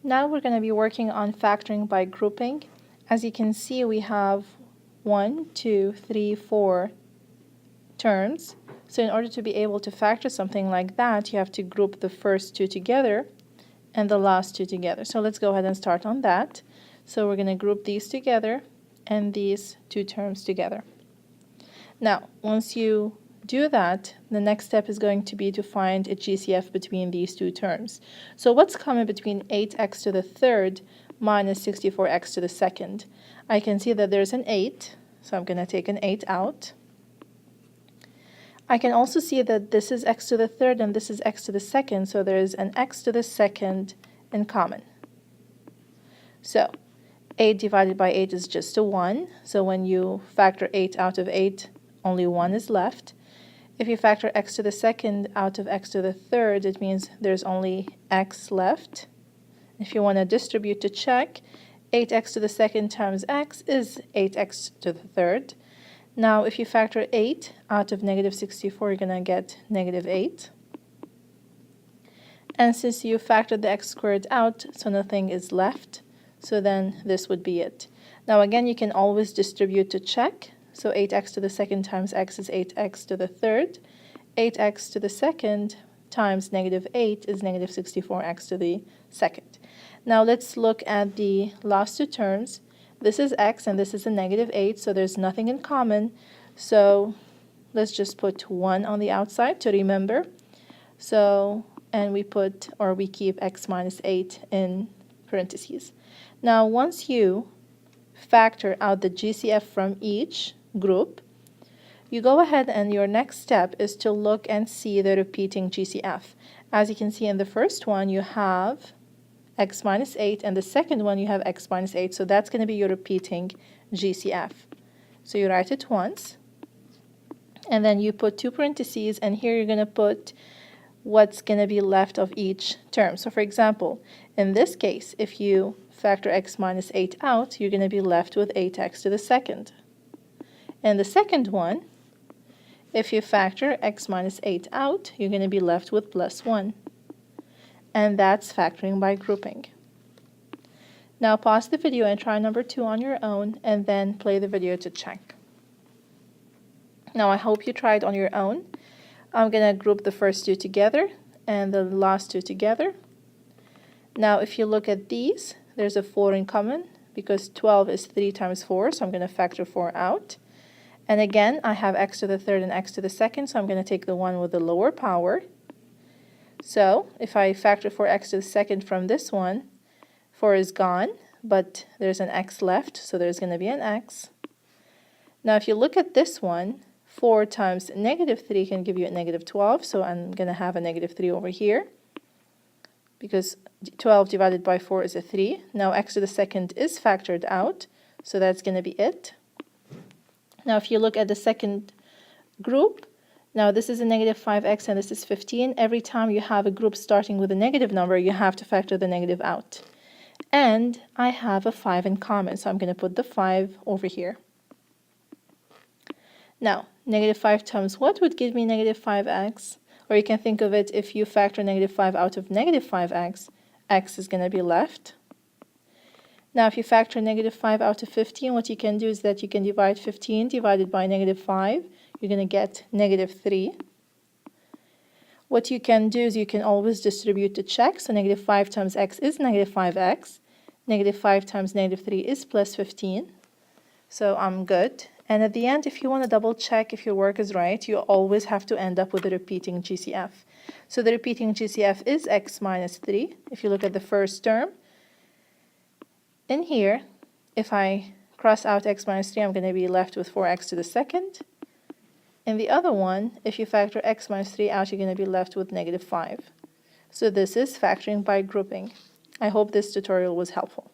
Now we're going to be working on factoring by grouping. As you can see, we have 1, 2, 3, 4 terms. So in order to be able to factor something like that, you have to group the first two together and the last two together. So let's go ahead and start on that. So we're going to group these together and these two terms together. Now, once you do that, the next step is going to be to find a GCF between these two terms. So what's common between 8x to the third minus 64x to the second? I can see that there's an 8, so I'm going to take an 8 out. I can also see that this is x to the third and this is x to the second, so there's an x to the second in common. So 8 divided by 8 is just a 1, so when you factor 8 out of 8, only 1 is left. If you factor x to the second out of x to the third, it means there's only x left. If you want to distribute to check, 8x to the second times x is 8x to the third. Now, if you factor 8 out of negative 64, you're going to get negative 8. And since you factored the x squared out, so nothing is left, so then this would be it. Now, again, you can always distribute to check. So 8x to the second times x is 8x to the third. 8x to the second times negative 8 is negative 64x to the second. Now, let's look at the last two terms. This is x and this is a negative 8, so there's nothing in common. So let's just put 1 on the outside to remember. So, and we keep x minus 8 in parentheses. Now, once you factor out the GCF from each group, you go ahead and your next step is to look and see the repeating GCF. As you can see in the first one, you have x minus 8, and the second one you have x minus 8, so that's going to be your repeating GCF. So you write it once, and then you put two parentheses, and here you're going to put what's going to be left of each term. So for example, in this case, if you factor x minus 8 out, you're going to be left with 8x to the second. And the second one, if you factor x minus 8 out, you're going to be left with plus 1. And that's factoring by grouping. Now pause the video and try number 2 on your own, and then play the video to check. Now I hope you tried on your own. I'm going to group the first two together and the last two together. Now if you look at these, there's a 4 in common because 12 is 3 times 4, so I'm going to factor 4 out. And again, I have x to the third and x to the second, so I'm going to take the one with the lower power. So if I factor 4x to the second from this one, 4 is gone, but there's an x left, so there's going to be an x. Now if you look at this one, 4 times negative 3 can give you a negative 12, so I'm going to have a negative 3 over here, because 12 divided by 4 is a 3. Now x to the second is factored out, so that's going to be it. Now if you look at the second group, now this is a negative 5x and this is 15. Every time you have a group starting with a negative number, you have to factor the negative out. And I have a 5 in common, so I'm going to put the 5 over here. Now, negative 5 times what would give me negative 5x? Or you can think of it, if you factor negative 5 out of negative 5x, x is going to be left. Now, if you factor negative 5 out of 15, what you can do is that you can divide 15 divided by negative 5. You're going to get negative 3. What you can do is you can always distribute to check. So negative 5 times x is negative 5x. Negative 5 times negative 3 is plus 15. So I'm good. And at the end, if you want to double check if your work is right, you always have to end up with a repeating GCF. So the repeating GCF is x minus 3. If you look at the first term, in here, if I cross out x minus 3, I'm going to be left with 4x to the second. In the other one, if you factor x minus 3 out, you're going to be left with negative 5. So this is factoring by grouping. I hope this tutorial was helpful.